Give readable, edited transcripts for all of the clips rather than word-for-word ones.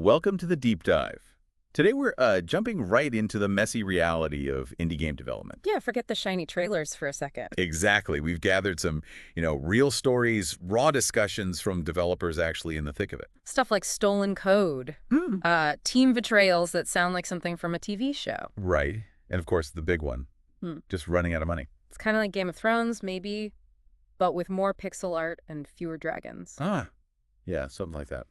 Welcome to the deep dive. Today we're jumping right into the messy reality of indie game development. Yeah, forget the shiny trailers for a second. Exactly. We've gathered some, real stories, raw discussions from developers actually in the thick of it. Stuff like stolen code, team betrayals that sound like something from a TV show. Right. And of course, the big one, just running out of money. It's kind of like Game of Thrones, maybe, but with more pixel art and fewer dragons. Ah, yeah, something like that.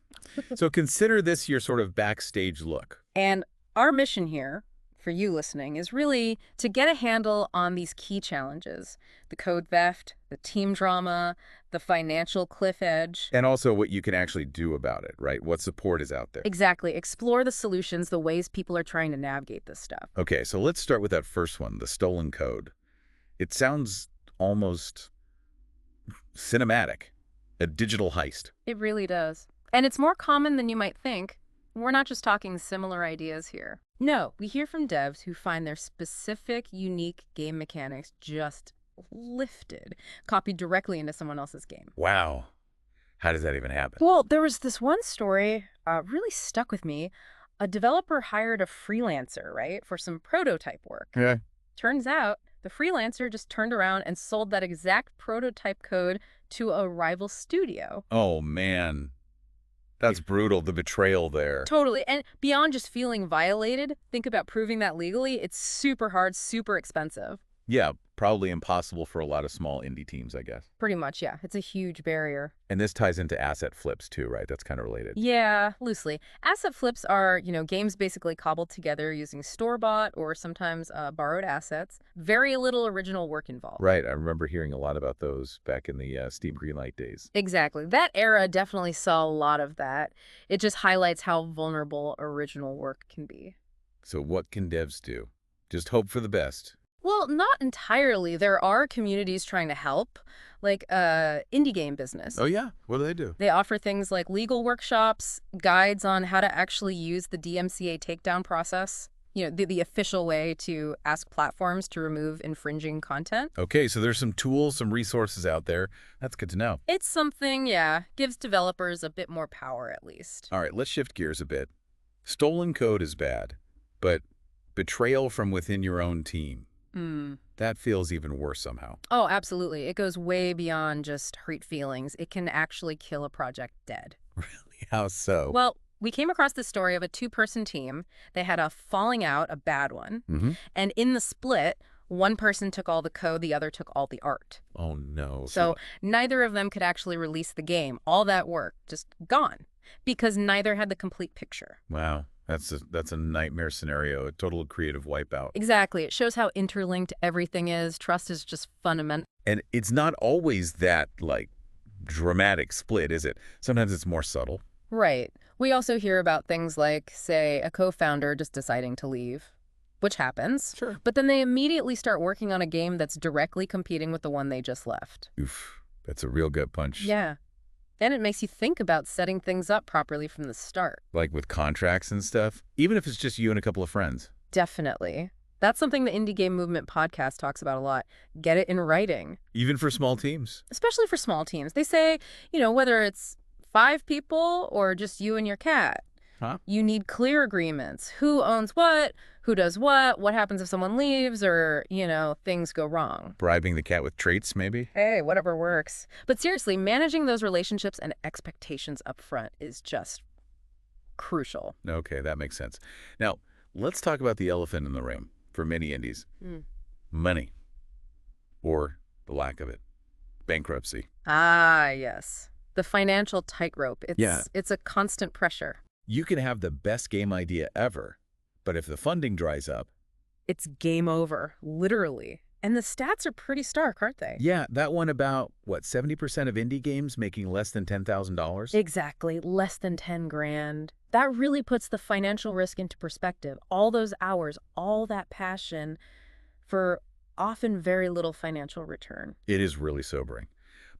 So consider this your sort of backstage look. And our mission here, for you listening, is really to get a handle on these key challenges. The code theft, the team drama, the financial cliff edge. And also what you can actually do about it, right? What support is out there. Exactly. Explore the solutions, the ways people are trying to navigate this stuff. Okay, so let's start with that first one, the stolen code. It sounds almost cinematic, a digital heist. It really does. And it's more common than you might think. We're not just talking similar ideas here. No, we hear from devs who find their specific, unique game mechanics just lifted, copied directly into someone else's game. Wow. How does that even happen? Well, there was this one story really stuck with me. A developer hired a freelancer, right, for some prototype work. Yeah. Turns out the freelancer just turned around and sold that exact prototype code to a rival studio. Oh, man. That's brutal, the betrayal there. Totally. And beyond just feeling violated, think about proving that legally. It's super hard, super expensive. Yeah, probably impossible for a lot of small indie teams, I guess. Pretty much, yeah. It's a huge barrier. And this ties into asset flips too, right? That's kind of related. Yeah, loosely. Asset flips are, games basically cobbled together using store-bought or sometimes borrowed assets. Very little original work involved. Right. I remember hearing a lot about those back in the Steam Greenlight days. Exactly. That era definitely saw a lot of that. It just highlights how vulnerable original work can be. So what can devs do? Just hope for the best. Well, not entirely. There are communities trying to help, like indie game business. Oh, yeah? What do? They offer things like legal workshops, guides on how to actually use the DMCA takedown process, the official way to ask platforms to remove infringing content. Okay, so there's some tools, some resources out there. That's good to know. It's something, yeah, gives developers a bit more power at least. All right, let's shift gears a bit. Stolen code is bad, but betrayal from within your own team. That feels even worse somehow. Oh, absolutely. It goes way beyond just hurt feelings. It can actually kill a project dead. Really? How so? Well, we came across the story of a two-person team. They had a falling out, a bad one. And in the split, one person took all the code, the other took all the art. Oh, no. So neither of them could actually release the game. All that work just gone because neither had the complete picture. Wow. That's a nightmare scenario, a total creative wipeout. Exactly. It shows how interlinked everything is. Trust is just fundamental. And it's not always that, dramatic split, is it? Sometimes it's more subtle. Right. We also hear about things like, say, a co-founder just deciding to leave, which happens. Sure. But then they immediately start working on a game that's directly competing with the one they just left. Oof. That's a real gut punch. Yeah. And it makes you think about setting things up properly from the start. Like with contracts and stuff, even if it's just you and a couple of friends. Definitely. That's something the Indie Game Movement podcast talks about a lot. Get it in writing. Even for small teams. Especially for small teams. They say, whether it's 5 people or just you and your cat, you need clear agreements. Who owns what? Who does what happens if someone leaves or, things go wrong. Bribing the cat with traits, maybe? Hey, whatever works. But seriously, managing those relationships and expectations up front is just crucial. Okay, that makes sense. Now, let's talk about the elephant in the room for many indies. Money. Or the lack of it. Bankruptcy. Ah, yes. The financial tightrope. It's a constant pressure. You can have the best game idea ever, but if the funding dries up... It's game over, literally. And the stats are pretty stark, aren't they? Yeah, that one about, 70% of indie games making less than $10,000? Exactly, less than 10 grand. That really puts the financial risk into perspective. All those hours, all that passion for often very little financial return. It is really sobering.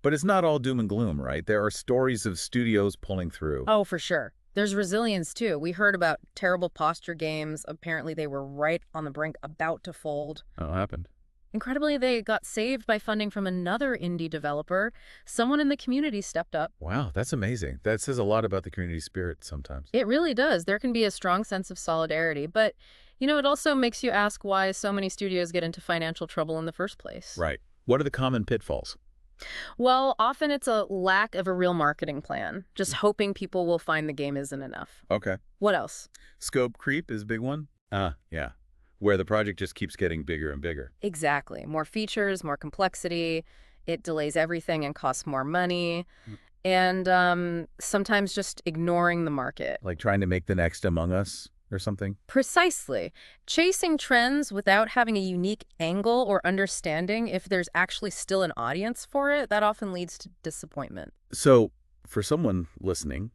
But it's not all doom and gloom, right? There are stories of studios pulling through. Oh, for sure. There's resilience, too. We heard about terrible posture games. Apparently, they were right on the brink, about to fold. Oh, happened. Incredibly, they got saved by funding from another indie developer. Someone in the community stepped up. Wow, that's amazing. That says a lot about the community spirit sometimes. It really does. There can be a strong sense of solidarity, but, it also makes you ask why so many studios get into financial trouble in the first place. Right. What are the common pitfalls? Well, often it's a lack of a real marketing plan. Just hoping people will find the game isn't enough. Okay. What else? Scope creep is a big one? Yeah. Where the project just keeps getting bigger and bigger. Exactly. More features, more complexity. It delays everything and costs more money. And sometimes just ignoring the market. Like trying to make the next Among Us or something? Precisely. Chasing trends without having a unique angle or understanding if there's actually still an audience for it, that often leads to disappointment. So, for someone listening,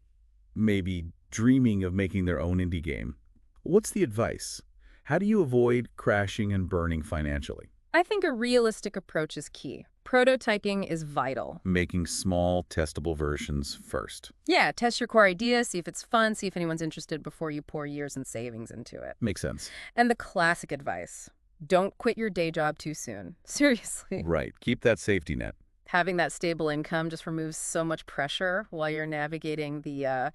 maybe dreaming of making their own indie game, what's the advice? How do you avoid crashing and burning financially? I think a realistic approach is key. Prototyping is vital. Making small, testable versions first. Yeah, test your core idea, see if it's fun, see if anyone's interested before you pour years and savings into it. Makes sense. And the classic advice, don't quit your day job too soon. Seriously. Right. Keep that safety net. Having that stable income just removes so much pressure while you're navigating the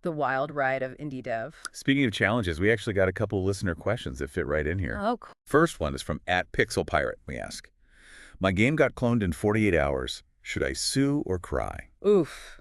wild ride of indie dev. Speaking of challenges, we actually got a couple of listener questions that fit right in here. Oh, cool. First one is from @PixelPirate. We ask, my game got cloned in 48 hours. Should I sue or cry? Oof.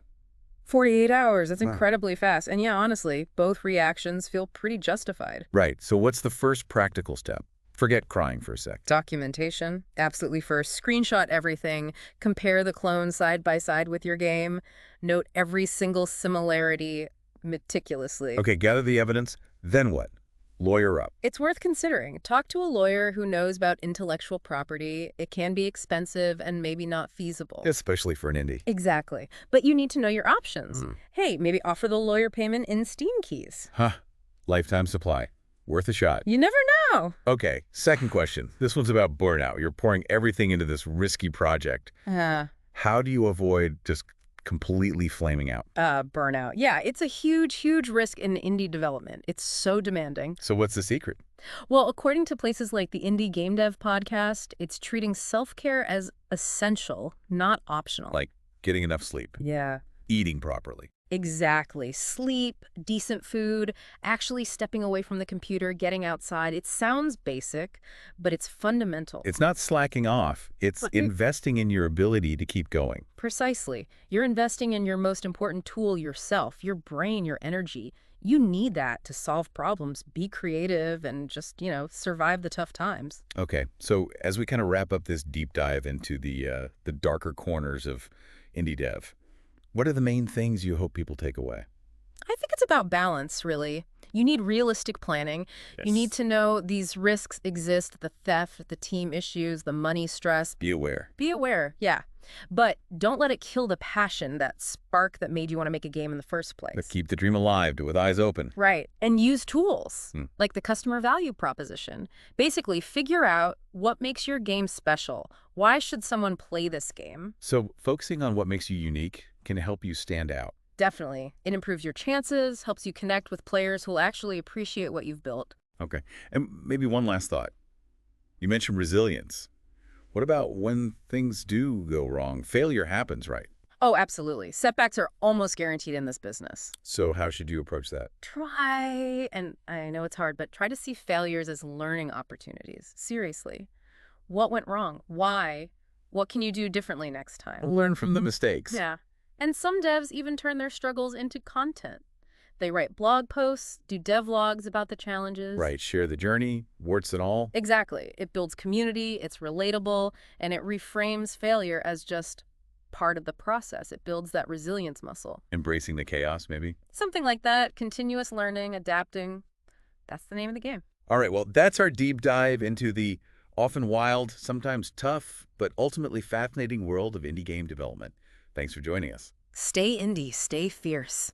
48 hours. That's Wow. incredibly fast. And yeah, honestly, both reactions feel pretty justified. Right. So what's the first practical step? Forget crying for a sec. Documentation. Absolutely first. Screenshot everything. Compare the clones side by side with your game. Note every single similarity meticulously. Okay, gather the evidence. Then what? Lawyer up. It's worth considering. Talk to a lawyer who knows about intellectual property. It can be expensive and maybe not feasible. Especially for an indie. Exactly. But you need to know your options. Hey, maybe offer the lawyer payment in Steam keys. Huh. Lifetime supply. Worth a shot. You never know. Okay, second question. This one's about burnout. You're pouring everything into this risky project. How do you avoid just completely flaming out? Burnout. Yeah, it's a huge, huge risk in indie development. It's so demanding. So what's the secret? Well, according to places like the Indie Game Dev podcast, it's treating self-care as essential, not optional. Like getting enough sleep, Yeah. eating properly. Exactly. Sleep, decent food, actually stepping away from the computer, getting outside. It sounds basic, but it's fundamental. It's not slacking off. It's investing in your ability to keep going. Precisely. You're investing in your most important tool, yourself, your brain, your energy. You need that to solve problems, be creative, and just, survive the tough times. Okay, so as we kind of wrap up this deep dive into the darker corners of indie dev, what are the main things you hope people take away? I think it's about balance, really. You need realistic planning. Yes. You need to know these risks exist, the theft, the team issues, the money stress. Be aware. Be aware, yeah. But don't let it kill the passion, that spark that made you want to make a game in the first place. But keep the dream alive, with eyes open. Right. And use tools, like the customer value proposition. Basically, figure out what makes your game special. Why should someone play this game? So focusing on what makes you unique can help you stand out. Definitely. It improves your chances, helps you connect with players who will actually appreciate what you've built. Okay. And maybe one last thought. You mentioned resilience. What about when things do go wrong? Failure happens, right? Oh, absolutely. Setbacks are almost guaranteed in this business. So how should you approach that? Try, and I know it's hard, but try to see failures as learning opportunities. Seriously. What went wrong? Why? What can you do differently next time? Learn from the mistakes. Yeah. And some devs even turn their struggles into content. They write blog posts, do devlogs about the challenges. Right. Share the journey, warts and all. Exactly. It builds community, it's relatable, and it reframes failure as just part of the process. It builds that resilience muscle. Embracing the chaos, maybe? Something like that. Continuous learning, adapting. That's the name of the game. All right. Well, that's our deep dive into the often wild, sometimes tough, but ultimately fascinating world of indie game development. Thanks for joining us. Stay indie, stay fierce.